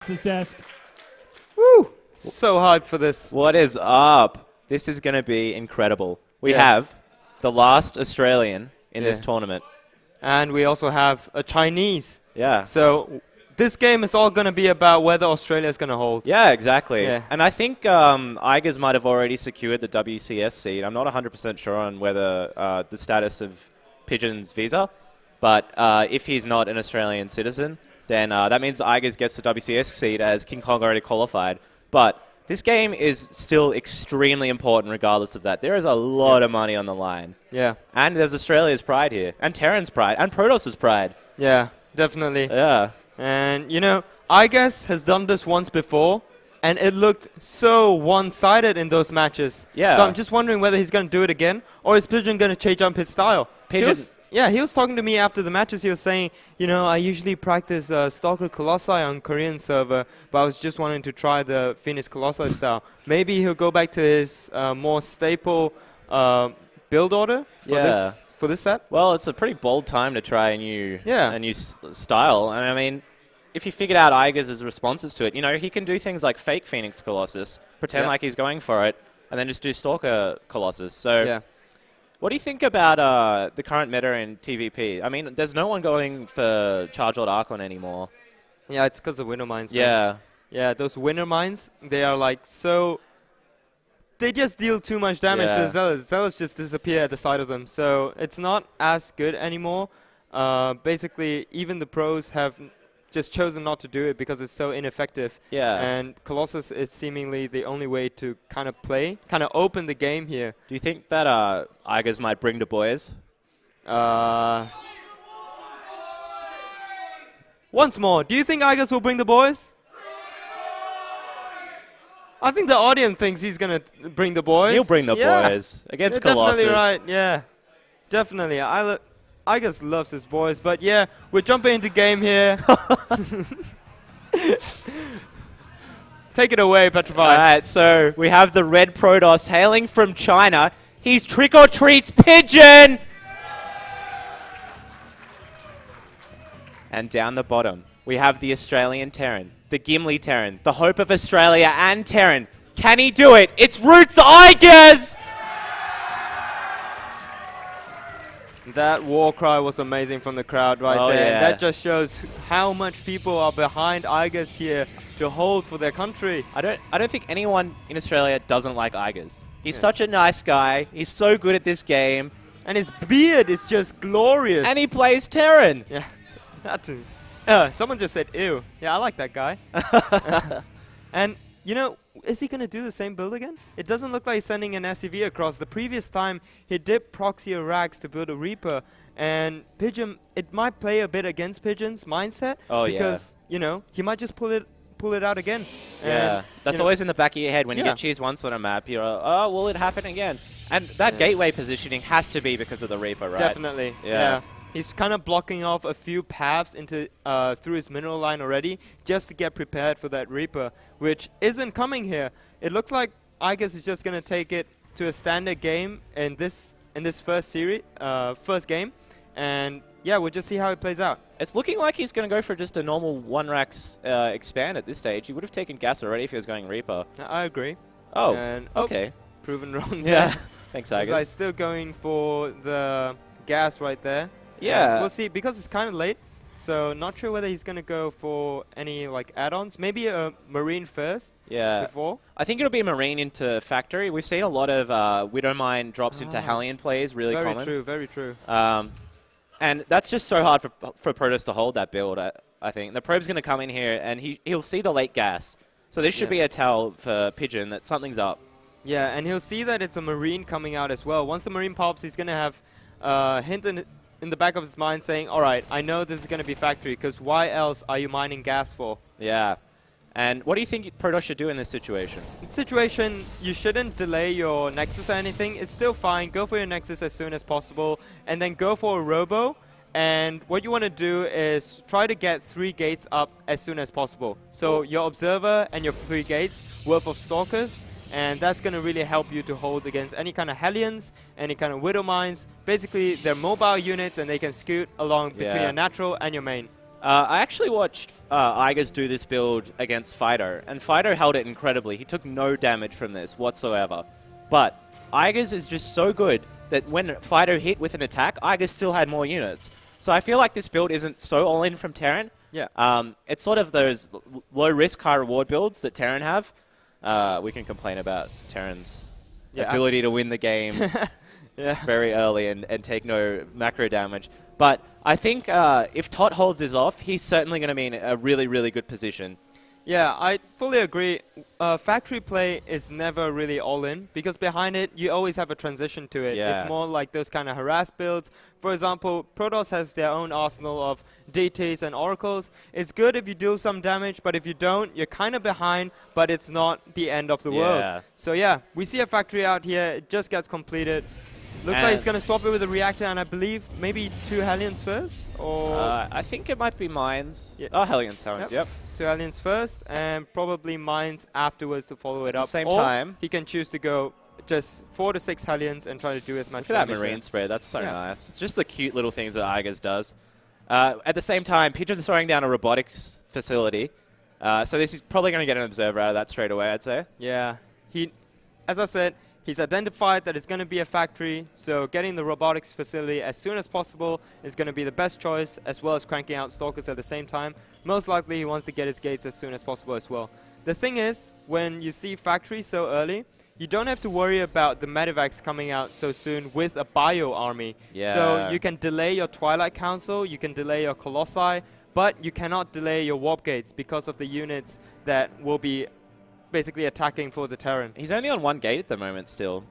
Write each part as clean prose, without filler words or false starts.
his desk. Woo! So hyped for this. What is up? This is going to be incredible. We have the last Australian in this tournament. And we also have a Chinese. Yeah. So this game is all going to be about whether Australia is going to hold. Yeah, exactly. Yeah. And I think Iaguz might have already secured the WCS seed. I'm not 100% sure on whether the status of Pigeon's visa. But if he's not an Australian citizen, then that means Iaguz gets the WCS seed as King Kong already qualified. But this game is still extremely important regardless of that. There is a lot of money on the line. Yeah. And there's Australia's pride here. And Terran's pride. And Protoss' pride. Yeah, definitely. Yeah. And, you know, Iaguz has done this once before, and it looked so one-sided in those matches. Yeah. So I'm just wondering whether he's going to do it again, or is Pigeon going to change up his style? Pigeon. He was talking to me after the matches. He was saying, you know, I usually practice Stalker Colossi on Korean server, but I was just wanting to try the Phoenix Colossi style. Maybe he'll go back to his more staple build order for this set. Well, it's a pretty bold time to try a new style. And I mean, if you figured out Iaguz's responses to it, you know, he can do things like fake Phoenix Colossus, pretend like he's going for it, and then just do Stalker Colossus. So, what do you think about the current meta in TVP? I mean, there's no one going for Charge Lord Archon anymore. Yeah, it's because of Winter Mines. Yeah. Yeah, those Winter Mines, they are like so... They just deal too much damage to the Zealots. Zealots just disappear at the side of them. So it's not as good anymore. Basically, even the pros have just chosen not to do it because it's so ineffective. Yeah. And Colossus is seemingly the only way to kind of play, kind of open the game here. Do you think that Iaguz might bring the boys? Once more, do you think Iaguz will bring the boys? I think the audience thinks he's going to bring the boys. He'll bring the boys against Colossus. Definitely right, yeah. Definitely. Iaguz loves his boys, but yeah, we're jumping into game here. Take it away, Petrified. All right, so we have the red Protoss hailing from China. He's trick-or-treats Pigeon! And down the bottom, we have the Australian Terran, the Gimli Terran, the hope of Australia and Terran. Can he do it? It's Roots Iaguz! That war cry was amazing from the crowd right there. Yeah. That just shows how much people are behind Iaguz here to hold for their country. I don't think anyone in Australia doesn't like Iaguz. He's such a nice guy. He's so good at this game. And his beard is just glorious. And he plays Terran. Yeah, that too. Someone just said, ew. Yeah, I like that guy. And, you know, is he going to do the same build again? It doesn't look like he's sending an SCV across. The previous time, he did proxy a Rax to build a Reaper. And Pigeon, it might play a bit against Pigeon's mindset. Oh, because, you know, he might just pull it out again. Yeah, and, that's always in the back of your head. When you get cheese once on a map, you're like, oh, will it happen again? And that gateway positioning has to be because of the Reaper, right? Definitely, yeah. He's kind of blocking off a few paths into through his mineral line already just to get prepared for that Reaper, which isn't coming here. It looks like Iaguz is just going to take it to a standard game in this first game, and yeah, we'll just see how it plays out. It's looking like he's going to go for just a normal one Rax expand at this stage. He would have taken gas already if he was going Reaper. I agree. Oh, and okay. Proven wrong. Yeah. Thanks, Iaguz. He's still going for the gas right there. Yeah. We'll see, because it's kind of late, so not sure whether he's going to go for any like add-ons. Maybe a Marine first. Yeah. Before. I think it'll be Marine into Factory. We've seen a lot of Widowmine drops into Hellion plays, really common. Very true, very true. And that's just so hard for Protoss to hold that build, I think. The probe's going to come in here, and he'll see the late gas. So this should be a tell for Pigeon that something's up. Yeah, and he'll see that it's a Marine coming out as well. Once the Marine pops, he's going to have a hint in the back of his mind saying, all right, I know this is going to be Factory, because why else are you mining gas for? Yeah. And what do you think Protoss should do in this situation? In this situation, you shouldn't delay your Nexus or anything. It's still fine. Go for your Nexus as soon as possible, and then go for a Robo. And what you want to do is try to get 3 gates up as soon as possible. So your Observer and your 3 gates worth of Stalkers, and that's going to really help you to hold against any kind of Hellions, any kind of Widow Mines. Basically, they're mobile units, and they can scoot along between your natural and your main. I actually watched Iaguz do this build against Fido, and Fido held it incredibly. He took no damage from this whatsoever. But Iaguz is just so good that when Fido hit with an attack, Iaguz still had more units. So I feel like this build isn't so all-in from Terran. Yeah. It's sort of those low-risk, high-reward builds that Terran have. We can complain about Terran's ability to win the game very early and take no macro damage. But I think if Tot holds this off, he's certainly going to be in a really, really good position. Yeah, I fully agree. Factory play is never really all-in, because behind it, you always have a transition to it. Yeah. It's more like those kind of harass builds. For example, Protoss has their own arsenal of DTs and Oracles. It's good if you do some damage, but if you don't, you're kind of behind, but it's not the end of the world. So yeah, we see a factory out here. It just gets completed. Looks like he's going to swap it with a reactor, and I believe maybe 2 Hellions first? Or I think it might be Mines. Yeah. Oh, Hellions, yep. 2 Hellions first, and probably Mines afterwards to follow it up. At the same or time, he can choose to go just 4 to 6 Hellions and try to do as much look at that damage Marine there. spread. That's so nice. It's just the cute little things that Iaguz does. At the same time, Pigeon's throwing down a robotics facility. So this is probably going to get an observer out of that straight away, I'd say. Yeah. As I said, he's identified that it's going to be a factory, so getting the robotics facility as soon as possible is going to be the best choice, as well as cranking out Stalkers at the same time. Most likely he wants to get his gates as soon as possible as well. The thing is, when you see factory so early, you don't have to worry about the Medivacs coming out so soon with a bio army. Yeah. So you can delay your Twilight Council, you can delay your Colossi, but you cannot delay your Warp Gates because of the units that will be basically attacking for the Terran. He's only on 1 gate at the moment still.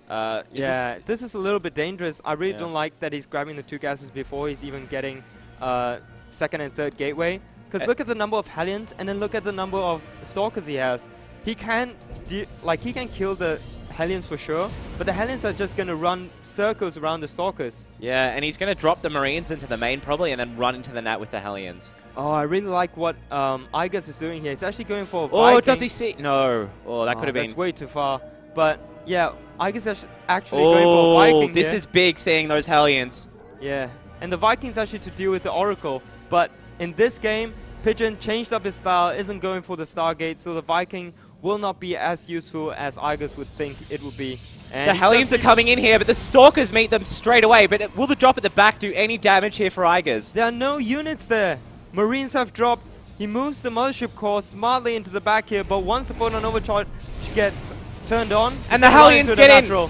This is a little bit dangerous. I really don't like that he's grabbing the 2 gases before he's even getting 2nd and 3rd gateway. Because look at the number of Hellions, and then look at the number of Stalkers he has. He can kill the Hellions for sure, but the Hellions are just going to run circles around the Stalkers. Yeah, and he's going to drop the Marines into the main probably, and then run into the Nat with the Hellions. Oh, I really like what Iaguz is doing here. He's actually going for a Viking. Oh, does he see? No. Oh, that could have been... That's way too far. But yeah, Iaguz is actually going for a Viking this here. is big, seeing those Hellions. Yeah, and the Vikings actually to deal with the Oracle. But in this game, Pigeon changed up his style, isn't going for the Stargate, so the Viking will not be as useful as Iaguz would think it would be. And the Hellions are coming in here, but the Stalkers meet them straight away. But will the drop at the back do any damage here for Iaguz? There are no units there. Marines have dropped. He moves the Mothership Core smartly into the back here, but once the Photon Overcharge gets turned on, and the Hellions get in.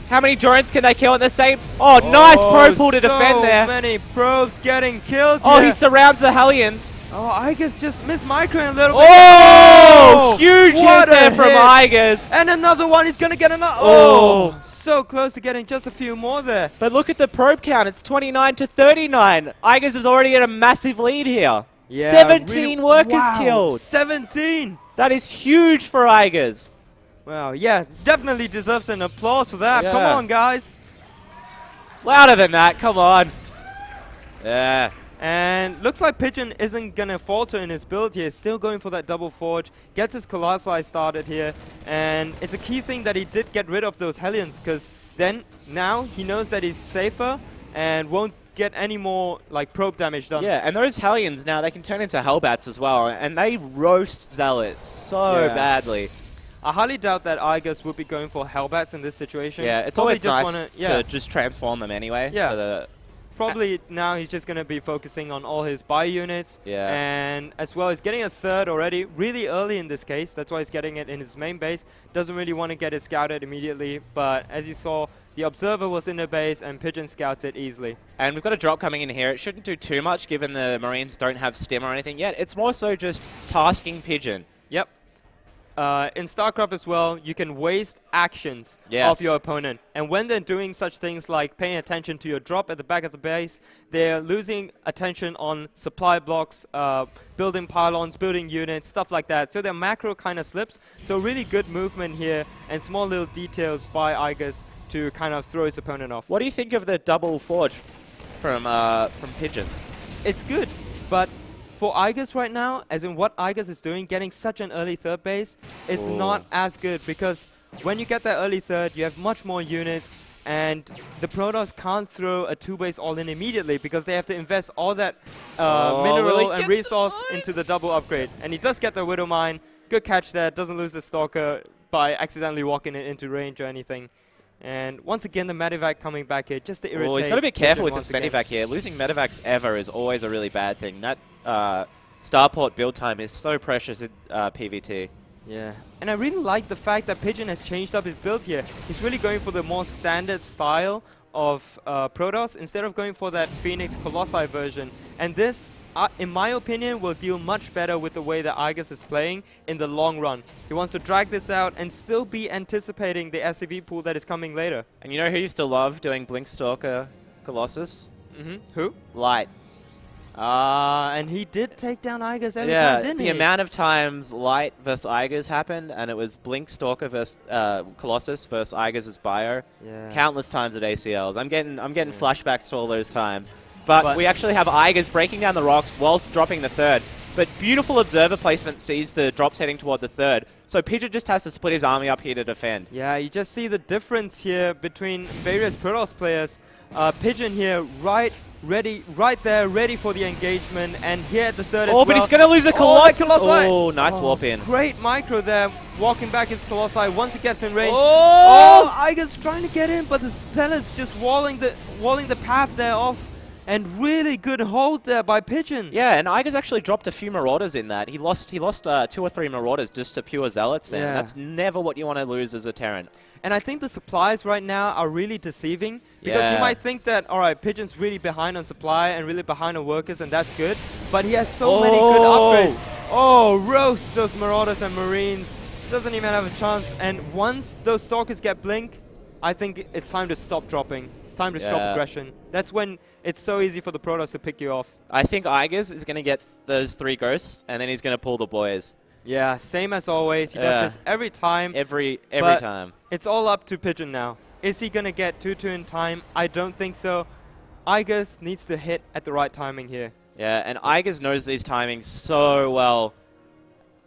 How many drones can they kill at the same? Oh, nice probe pull to defend there. So many probes getting killed here. He surrounds the Hellions. Oh, Iaguz just missed microing a little bit. Oh, huge hit there from Iaguz. And another one, he's going to get another. Oh, so close to getting just a few more there. But look at the probe count. It's 29 to 39. Iaguz is already at a massive lead here. Yeah, 17 workers killed. 17. That is huge for Iaguz. Wow, yeah, definitely deserves an applause for that. Yeah. Come on, guys. Louder than that, come on. Yeah. And looks like Pigeon isn't going to falter in his build here. Still going for that double forge. Gets his Colossi started here. And it's a key thing that he did get rid of those Hellions, because then now he knows that he's safer and won't get any more like probe damage done. Yeah, and those Hellions now, they can turn into Hellbats as well. And they roast Zealots so badly. I highly doubt that Iaguz would be going for Hellbats in this situation. Yeah, it's probably always nice to just transform them anyway. Yeah. So probably now he's just going to be focusing on all his bio units. Yeah. And as well as getting a 3rd already, really early in this case. That's why he's getting it in his main base. Doesn't really want to get it scouted immediately. But as you saw, the Observer was in the base and Pigeon scouts it easily. And we've got a drop coming in here. It shouldn't do too much given the Marines don't have stim or anything yet. It's more so just tasking Pigeon. Yep. In StarCraft as well, you can waste actions of your opponent. And when they're doing such things like paying attention to your drop at the back of the base, they're losing attention on supply blocks, building pylons, building units, stuff like that. So their macro kind of slips. So really good movement here and small little details by Iaguz to kind of throw his opponent off. What do you think of the double forge from Pigeon? It's good, but for Iaguz right now, as in what Iaguz is doing, getting such an early 3rd base, it's not as good, because when you get that early 3rd, you have much more units, And the Protoss can't throw a 2-base all-in immediately because they have to invest all that will mineral he and get resource the mine? into the double upgrade. And he does get the Widow Mine. Good catch there. Doesn't lose the Stalker by accidentally walking it into range or anything. And once again, the Medivac coming back here just to irritate. He's got to be careful Pigeon with this once again. Medivac here. Losing Medivacs ever is always a really bad thing. That Starport build time is so precious in PvT. Yeah, and I really like the fact that Pigeon has changed up his build here. He's really going for the more standard style of Protoss instead of going for that Phoenix Colossi version. And this, in my opinion, will deal much better with the way that Iaguz is playing in the long run. He wants to drag this out and still be anticipating the SCV pool that is coming later. And you know who used to love doing Blink Stalker Colossus? Who? Light. And he did take down Iaguz every time, didn't he? The amount of times Light versus Iaguz happened, and it was Blink Stalker versus Colossus versus Iaguz's Bio. Yeah. Countless times at ACLs. I'm getting flashbacks to all those times. But we actually have Iaguz breaking down the rocks whilst dropping the third. But beautiful observer placement sees the drops heading toward the third. So Pigeon just has to split his army up here to defend. Yeah, you just see the difference here between various Protoss players. Pigeon here, right there, ready for the engagement, and here at the third as well. Oh, but he's going to lose a Colossus! Colossi. Oh, nice warp in. Great micro there, walking back his Colossi once he gets in range. Oh! Iaguz trying to get in, but the Zealots just walling the path there off. And really good hold there by Pigeon. Yeah, and Iaguz actually dropped a few Marauders in that. He lost 2 or 3 Marauders just to pure Zealots then. Yeah. That's never what you want to lose as a Terran. And I think the supplies right now are really deceiving. Because you might think that, alright, Pigeon's really behind on supply and really behind on workers, and that's good. But he has so many good upgrades. Oh, roast those Marauders and Marines. Doesn't even have a chance. And once those Stalkers get Blink, I think it's time to stop dropping. It's time to stop aggression. That's when it's so easy for the Protoss to pick you off. I think Iaguz is going to get those 3 ghosts, and then he's going to pull the boys. Yeah, same as always. He does this every time. Every time. It's all up to Pigeon now. Is he going to get 2-2 in time? I don't think so. Iaguz needs to hit at the right timing here. Yeah, and Iaguz knows these timings so well.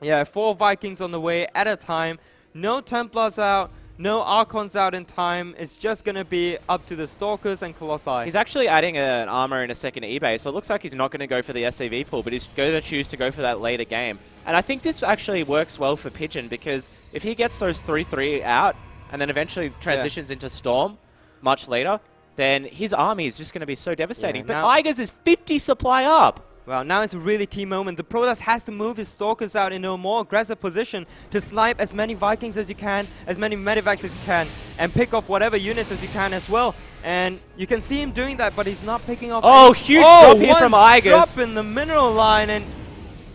Yeah, 4 Vikings on the way at a time. No Templars out. No Archons out in time. It's just going to be up to the Stalkers and Colossi. He's actually adding an armor in a second eBay, so it looks like he's not going to go for the SCV pool, but he's going to choose to go for that later game. And I think this actually works well for Pigeon, because if he gets those 3-3 out and then eventually transitions into Storm much later, then his army is just going to be so devastating. But Iaguz is 50 supply up. Well, now it's a really key moment. The Protoss has to move his Stalkers out in a more aggressive position to snipe as many Vikings as you can, as many Medivacs as you can, and pick off whatever units as you can as well. And you can see him doing that, but he's not picking off. Oh, huge drop here from Iaguz. Drop in the mineral line and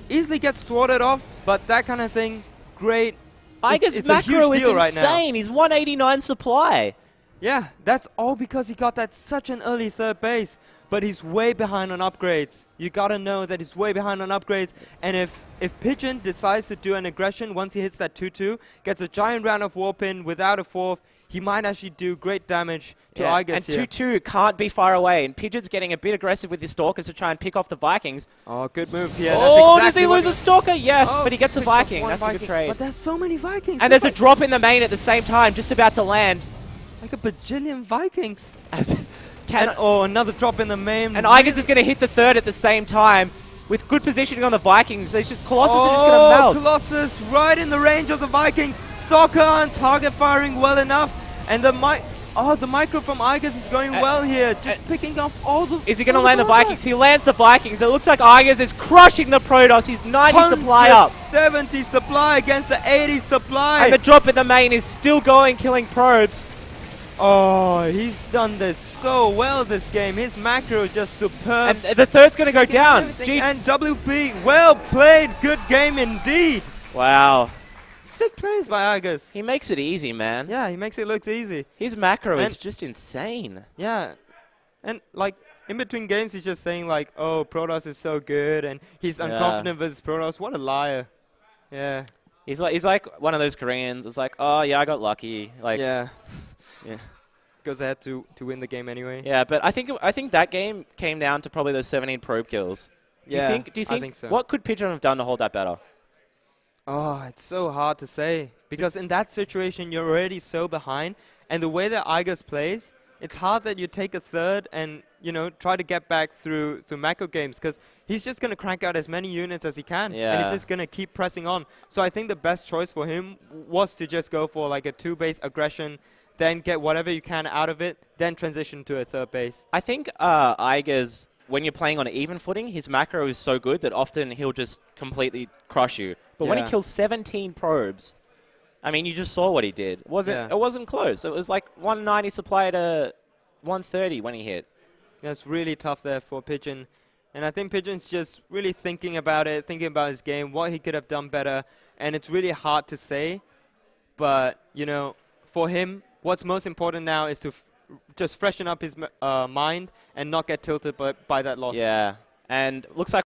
easily gets thwarted off, but that kind of thing, great. Iaguz macro is insane. Right, he's 189 supply. Yeah, that's all because he got that such an early third base. But he's way behind on upgrades. You gotta know that he's way behind on upgrades. And if Pigeon decides to do an aggression once he hits that 2-2, gets a giant round of warp in without a 4th, he might actually do great damage to Iaguz here. And 2-2 can't be far away. And Pigeon's getting a bit aggressive with his Stalkers to try and pick off the Vikings. Oh, good move here. Oh, does he lose a Stalker? Yes, but he gets a Viking. That's a good trade. But there's so many Vikings. And there's a drop in the main at the same time, just about to land. Like a bajillion Vikings. Another drop in the main. And Iaguz is going to hit the third at the same time with good positioning on the Vikings. Colossus are just going to melt. Colossus right in the range of the Vikings. Stalker on target firing well enough. And the micro from Iaguz is going well here. Just picking off all the... Is he going to land the Vikings? He lands the Vikings. It looks like Iaguz is crushing the Protoss. He's 90 supply up. 70 supply against the 80 supply. And the drop in the main is still going, killing probes. Oh, he's done this so well this game. His macro is just superb. And the third's going to go down. And WP, well played. Good game indeed. Wow. Sick plays by Iaguz. He makes it easy, man. Yeah, he makes it look easy. His macro is just insane. Yeah. And, like, in between games, he's just saying, like, oh, Protoss is so good, and he's unconfident versus Protoss. What a liar. Yeah. He's like one of those Koreans. It's like, oh, yeah, I got lucky. Like, yeah. Yeah, goes ahead to win the game anyway. Yeah, but I think that game came down to probably those 17 probe kills. Do you think I think so. What could Pigeon have done to hold that better? Oh, it's so hard to say because in that situation you're already so behind, and the way that Iaguz plays, it's hard that you take a third and try to get back through macro games because he's just gonna crank out as many units as he can, and he's just gonna keep pressing on. So I think the best choice for him was to just go for like a 2-base aggression, then get whatever you can out of it, then transition to a third base. I think Iaguz, when you're playing on an even footing, his macro is so good that often he'll just completely crush you. But when he kills 17 probes, I mean, you just saw what he did. It wasn't close. It was like 190 supply to 130 when he hit. That's really tough there for Pigeon. And I think Pigeon's just really thinking about it, thinking about his game, what he could have done better. And it's really hard to say. But, for him, what's most important now is to just freshen up his mind and not get tilted by that loss. Yeah, and looks like